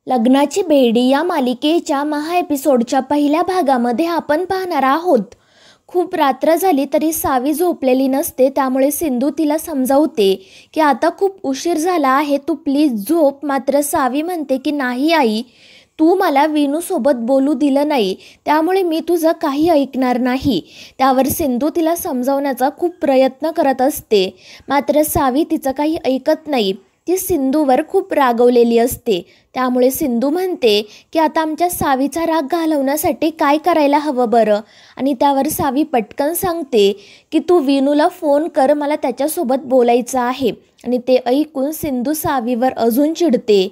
लग्नाची बेडी या मालिकेच्या एपिसोडच्या पहिल्या भागामध्ये आपण पाहणार आहोत. खूप रात्र झाली तरी सावी झोपलेली नसते. त्यामुळे सिंधू तिला समजावते की आता खूप उशीर झाला आहे, तू प्लीज झोप. मात्र सावी म्हणते की नाही आई, तू मला विनूसोबत बोलू दिलं नाही, त्यामुळे मी तुझं काही ऐकणार नाही. त्यावर सिंधू तिला समजावण्याचा खूप प्रयत्न करत असते. मात्र सावी तिचं काही ऐकत नाही. ती सिंधूवर खूप रागवलेली असते. त्यामुळे सिंधू म्हणते की आता आमच्या सावीचा राग घालवण्यासाठी काय करायला हवं बरं. आणि त्यावर सावी पटकन सांगते की तू विनूला फोन कर, मला त्याच्यासोबत बोलायचं आहे. आणि ते ऐकून सिंधू सावीवर अजून चिडते.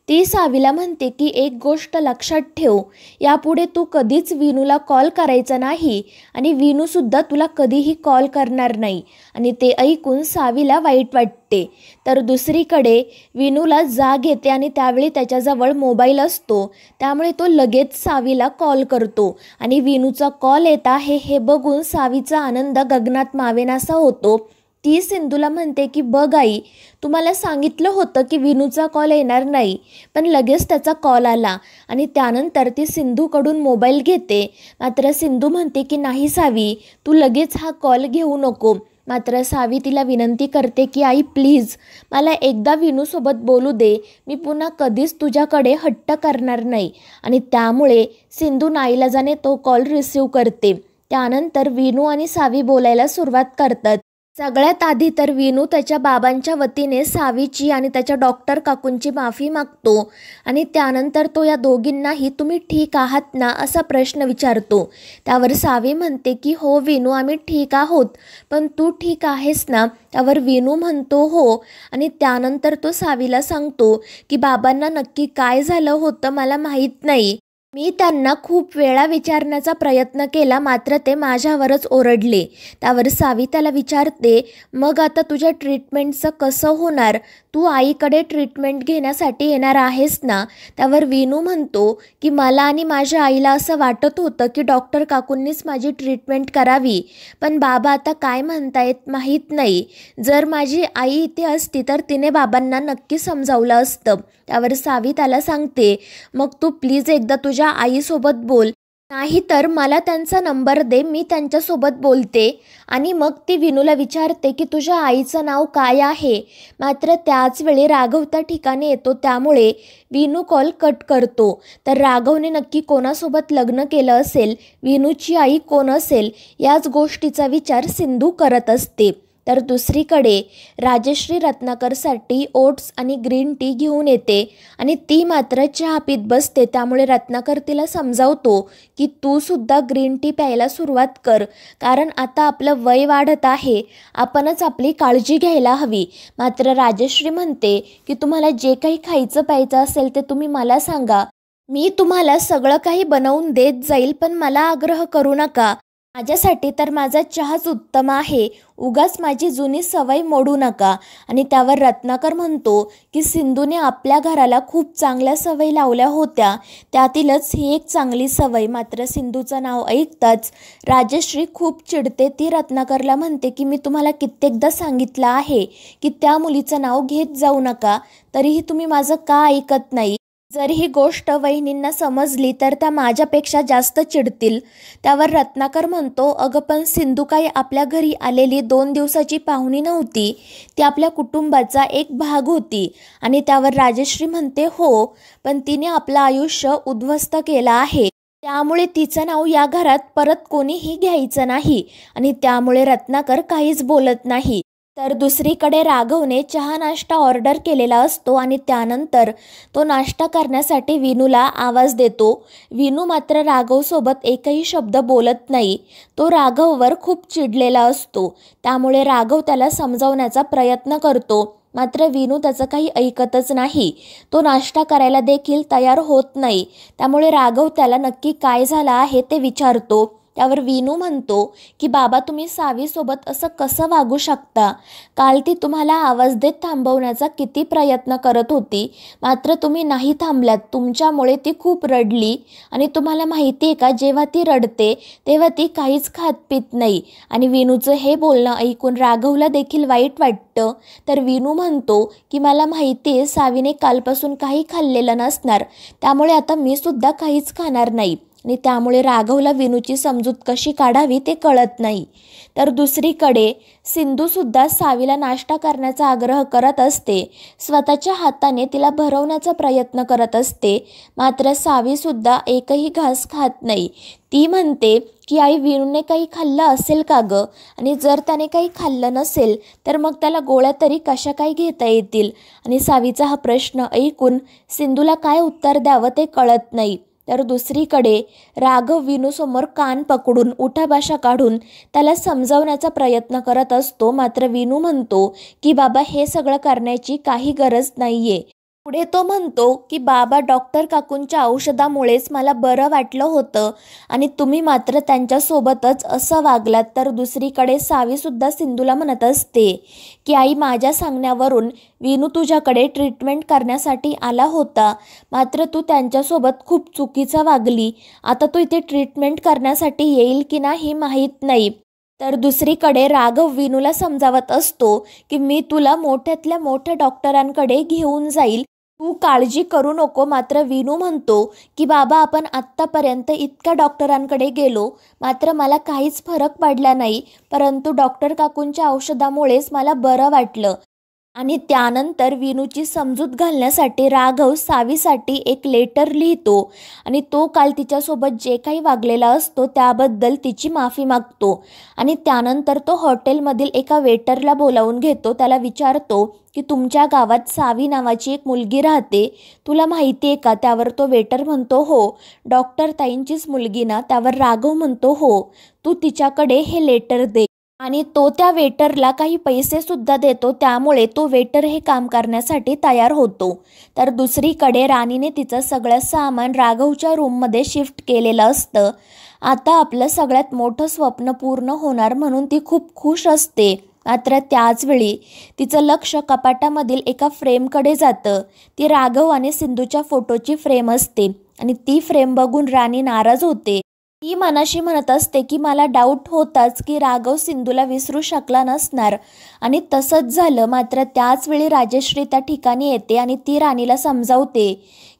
ती सावीला म्हणते की एक गोष्ट लक्षात ठेव, यापुढे तू कधीच विनूला कॉल करायचा नाही आणि विनूसुद्धा तुला कधीही कॉल करणार नाही. आणि ते ऐकून सावीला वाईट वाटते. तर दुसरीकडे विनूला जाग येते आणि त्यावेळी त्याच्याजवळ मोबाईल असतो. त्यामुळे तो लगेच सावीला कॉल करतो आणि विनूचा कॉल येत आहे हे बघून सावीचा आनंद गगनात मावेनासा होतो. ती सिंधूला म्हणते की बघ आई, तुम्हाला सांगितलं होतं की विनूचा कॉल येणार नाही, पण लगेच त्याचा कॉल आला. आणि त्यानंतर ती सिंधूकडून मोबाईल घेते. मात्र सिंधू म्हणते की नाही सावी, तू लगेच हा कॉल घेऊ नको. मात्र सावी तिला विनंती करते की आई प्लीज, मला एकदा विनूसोबत बोलू दे, मी पुन्हा कधीच तुझ्याकडे हट्ट करणार नाही. आणि त्यामुळे सिंधू नाईलाजाने तो कॉल रिसीव करते. त्यानंतर विनू आणि सावी बोलायला सुरुवात करतात. सगळ्यात आधी तर विनू त्याच्या बाबांच्या वतीने सावीची आणि त्याच्या डॉक्टर काकूंची माफी मागतो. आणि त्यानंतर तो या दोघींनाही तुम्ही ठीक आहात ना असा प्रश्न विचारतो. त्यावर सावी म्हणते की हो विनू, आम्ही ठीक आहोत, पण तू ठीक आहेस ना. त्यावर विनू म्हणतो हो. आणि त्यानंतर तो सावीला सांगतो की बाबांना नक्की काय झालं होतं मला माहीत नाही. मी त्यांना खूप वेळा विचारण्याचा प्रयत्न केला, मात्र ते माझ्यावरच ओरडले. त्यावर सावी त्याला विचारते, मग आता तुझ्या ट्रीटमेंटचं कसं होणार, तू आईकडे ट्रीटमेंट घेण्यासाठी येणार आहेस ना. त्यावर विनू म्हणतो की मला आणि माझ्या आईला असं वाटत होतं की डॉक्टर काकूंनीच माझी ट्रीटमेंट करावी, पण बाबा आता काय म्हणतायत माहीत नाही. जर माझी आई इथे असती तर तिने बाबांना नक्की समजावलं असतं. त्यावर सावी त्याला सांगते, मग तू प्लीज एकदा तुझ्या आईसोबत बोल, नाही तर मला त्यांचा नंबर दे, मी त्यांच्यासोबत बोलते. आणि मग ती विनूला विचारते की तुझ्या आईचं नाव काय आहे. मात्र त्याच वेळी राघव त्या ठिकाणी येतो. त्यामुळे विनू कॉल कट करतो. तर राघवने नक्की कोणासोबत लग्न केलं असेल, विनूची आई कोण असेल, याच गोष्टीचा विचार सिंधू करत असते. तर दुसरीकडे राजश्री रत्नाकरसाठी ओट्स आणि ग्रीन टी घेऊन येते आणि ती मात्र चहा पीत बसते. त्यामुळे रत्नाकर तिला समजावतो की तू सुद्धा ग्रीन टी प्यायला सुरुवात कर, कारण आता आपलं वय वाढत आहे, आपणच आपली काळजी घ्यायला हवी. मात्र राजश्री म्हणते की तुम्हाला जे काही खायचं प्यायचं असेल ते तुम्ही मला सांगा, मी तुम्हाला सगळं काही बनवून देत जाईल, पण मला आग्रह करू नका. माझ्यासाठी तर माझा चहाच उत्तम आहे, उगाच माझी जुनी सवय मोडू नका. आणि त्यावर रत्नाकर म्हणतो की सिंधूने आपल्या घराला खूप चांगल्या सवयी लावल्या होत्या, त्यातीलच ही एक चांगली सवय. मात्र सिंधूचं नाव ऐकताच राजश्री खूप चिडते. ती रत्नाकरला म्हणते की मी तुम्हाला कित्येकदा सांगितलं आहे की त्या मुलीचं नाव घेत जाऊ नका, तरीही तुम्ही माझं का ऐकत नाही. जर ही गोष्ट वहिनींना समजली तर त्या माझ्यापेक्षा जास्त चिडतील. त्यावर रत्नाकर म्हणतो, अगं पण सिंधू काही आपल्या घरी आलेली 2 दिवसाची पाहुणी नव्हती, ती आपल्या कुटुंबाचा एक भाग होती. आणि त्यावर राजश्री म्हणते हो, पण तिने आपलं आयुष्य उद्ध्वस्त केलं आहे, त्यामुळे तिचं नाव या घरात परत कोणीही घ्यायचं नाही. आणि त्यामुळे रत्नाकर काहीच बोलत नाही. तर दुसरीकडे राघवने चहा नाश्ता ऑर्डर केलेला असतो आणि त्यानंतर तो नाश्ता करण्यासाठी विनूला आवाज देतो. विनू मात्र राघवसोबत एकही शब्द बोलत नाही. तो राघववर खूप चिडलेला असतो. त्यामुळे राघव त्याला समजावण्याचा प्रयत्न करतो. मात्र विनू त्याचं काही ऐकतच नाही. तो नाश्ता करायला देखील तयार होत नाही. त्यामुळे राघव त्याला नक्की काय झालं आहे ते विचारतो. त्यावर विनू म्हणतो की बाबा तुम्ही सावीसोबत असं कसं वागू शकता? काल ती तुम्हाला आवाज देत थांबवण्याचा किती प्रयत्न करत होती, मात्र तुम्ही नाही थांबलात. तुमच्यामुळे ती खूप रडली आणि तुम्हाला माहिती आहे का, जेव्हा ती रडते तेव्हा ती काहीच खात पित नाही. आणि विनूचं हे बोलणं ऐकून राघवला देखील वाईट वाटतं. तर विनू म्हणतो की मला माहिती आहे सावीने कालपासून काही खाल्लेलं नसणार, त्यामुळे आता मी सुद्धा काहीच खाणार नाही. आणि त्यामुळे राघवला विनूची समजूत कशी काढावी ते कळत नाही. तर दुसरीकडे सिंधूसुद्धा सावीला नाश्ता करण्याचा आग्रह करत असते. स्वतःच्या हाताने तिला भरवण्याचा प्रयत्न करत असते, मात्र सावीसुद्धा एकही घास खात नाही. ती म्हणते की आई विनूने काही खाल्लं असेल का गं? आणि जर त्याने काही खाल्लं नसेल तर मग त्याला गोळ्या तरी कशा काय घेता येतील? आणि सावीचा हा प्रश्न ऐकून सिंधूला काय उत्तर द्यावं ते कळत नाही. तर दुसरीकडे राघव विनूसमोर कान पकडून उठाभाषा काढून त्याला समजावण्याचा प्रयत्न करत असतो, मात्र विनू म्हणतो की बाबा हे सगळं करण्याची काही गरज नाही आहे. पुढे तो म्हणतो की बाबा डॉक्टर काकूंच्या औषधामुळेच मला बरं वाटलं होतं आणि तुम्ही मात्र त्यांच्यासोबतच असं वागलात. तर दुसरीकडे सावीसुद्धा सिंधूला म्हणत असते की आई माझ्या सांगण्यावरून विनू तुझ्याकडे ट्रीटमेंट करण्यासाठी आला होता, मात्र तू त्यांच्यासोबत खूप चुकीचा वागली. आता तो इथे ट्रीटमेंट करण्यासाठी येईल की नाही माहीत नाही. तर दुसरीकडे राघव विनूला समजावत असतो की मी तुला मोठ्यातल्या मोठ्या डॉक्टरांकडे घेऊन जाईल, तू काळजी करू नको. मात्र विनू म्हणतो की बाबा आपण आत्तापर्यंत इतक्या डॉक्टरांकडे गेलो, मात्र मला काहीच फरक पडला नाही, परंतु डॉक्टर काकूंच्या औषधामुळेच मला बरं वाटलं. आणि त्यानंतर विनूची समजूत घालण्यासाठी राघव सावीसाठी एक लेटर लिहितो आणि तो काल तिच्यासोबत जे काही वागलेला असतो त्याबद्दल तिची माफी मागतो. आणि त्यानंतर तो हॉटेलमधील एका वेटरला बोलावून घेतो. त्याला विचारतो की तुमच्या गावात सावी नावाची एक मुलगी राहते, तुला माहिती आहे का? त्यावर तो वेटर म्हणतो हो, डॉक्टर ताईंचीच मुलगी ना? त्यावर राघव म्हणतो हो, तू तिच्याकडे हे लेटर दे. आणि तो त्या वेटरला काही पैसेसुद्धा देतो, त्यामुळे तो वेटर हे काम करण्यासाठी तयार होतो. तर दुसरीकडे राणीने तिचं सगळं सामान राघवच्या रूममध्ये शिफ्ट केलेलं असतं. आता आपलं सगळ्यात मोठं स्वप्न पूर्ण होणार म्हणून ती खूप खुश असते. मात्र त्याचवेळी तिचं लक्ष कपाटामधील एका फ्रेमकडे जातं. ती राघव आणि सिंधूच्या फोटोची फ्रेम असते आणि ती फ्रेम बघून राणी नाराज होते. ती मनाशी म्हणत असते की मला डाऊट होताच की राघव सिंधूला विसरू शकला नसणार, आणि तसंच झालं. मात्र त्याचवेळी राजश्री त्या ठिकाणी येते आणि ती राणीला समजावते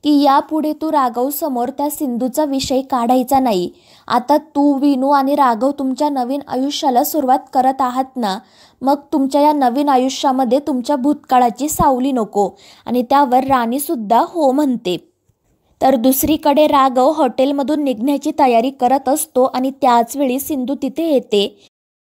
की यापुढे तू राघवसमोर त्या सिंधूचा विषय काढायचा नाही. आता तू, विनू आणि राघव तुमच्या नवीन आयुष्याला सुरुवात करत आहात ना, मग तुमच्या या नवीन आयुष्यामध्ये तुमच्या भूतकाळाची सावली नको. आणि त्यावर राणीसुद्धा हो म्हणते. तर दुसरीकडे राघव हॉटेलमधून निघण्याची तयारी करत असतो आणि त्याचवेळी सिंधू तिथे येते.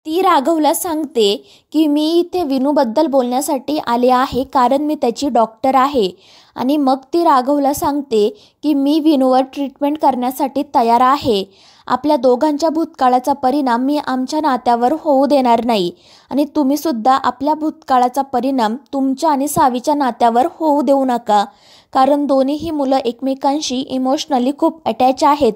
ती राघवला सांगते की मी इथे विनूबद्दल बोलण्यासाठी आले आहे, कारण मी त्याची डॉक्टर आहे. आणि मग ती राघवला सांगते की मी विनूवर ट्रीटमेंट करण्यासाठी तयार आहे. आपल्या दोघांच्या भूतकाळाचा परिणाम मी आमच्या नात्यावर होऊ देणार नाही, आणि तुम्हीसुद्धा आपल्या भूतकाळाचा परिणाम तुमच्या आणि सावीच्या नात्यावर होऊ देऊ नका, कारण दोन्हीही मुलं एकमेकांशी इमोशनली खूप अटॅच आहेत,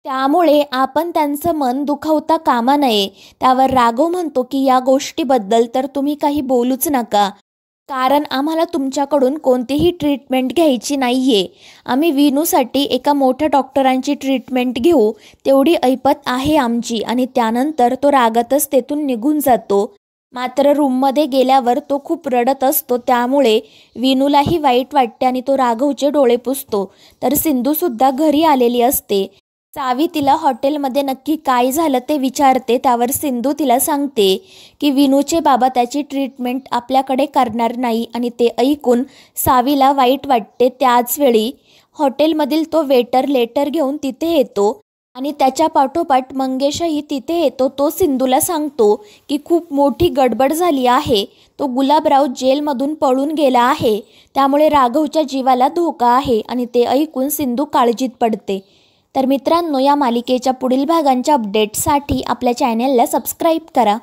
त्यामुळे आपण त्यांचं मन दुखावता कामा नये. त्यावर राघव म्हणतो की या गोष्टीबद्दल तर तुम्ही काही बोलूच नका, कारण आम्हाला तुमच्याकडून कोणतीही ट्रीटमेंट घ्यायची नाही आहे. आम्ही विनूसाठी एका मोठ्या डॉक्टरांची ट्रीटमेंट घेऊ, तेवढी ऐपत आहे आमची. आणि त्यानंतर तो रागातच तेथून निघून जातो. मात्र रूममध्ये गेल्यावर तो खूप रडत असतो, त्यामुळे विनूलाही वाईट वाटते आणि तो राघवचे डोळे पुसतो. तर सिंधूसुद्धा घरी आलेली असते. सावी तिला हॉटेलमध्ये नक्की काय झालं ते विचारते. त्यावर सिंधू तिला सांगते की विनूचे बाबा त्याची ट्रीटमेंट आपल्याकडे करणार नाही, आणि ते ऐकून सावीला वाईट वाटते. त्याचवेळी हॉटेलमधील तो वेटर लेटर घेऊन तिथे येतो आणि त्याच्या पाठोपाठ मंगेशही तिथे येतो. तो सिंधूला सांगतो की खूप मोठी गडबड झाली आहे, तो गुलाबराव जेलमधून पळून गेला आहे, त्यामुळे राघवच्या जीवाला धोका आहे. आणि ते ऐकून सिंधू काळजीत पडते. तर मित्रांनो, या मालिकेच्या पुढील भागांच्या अपडेटसाठी आपल्या चॅनलला सबस्क्राईब करा.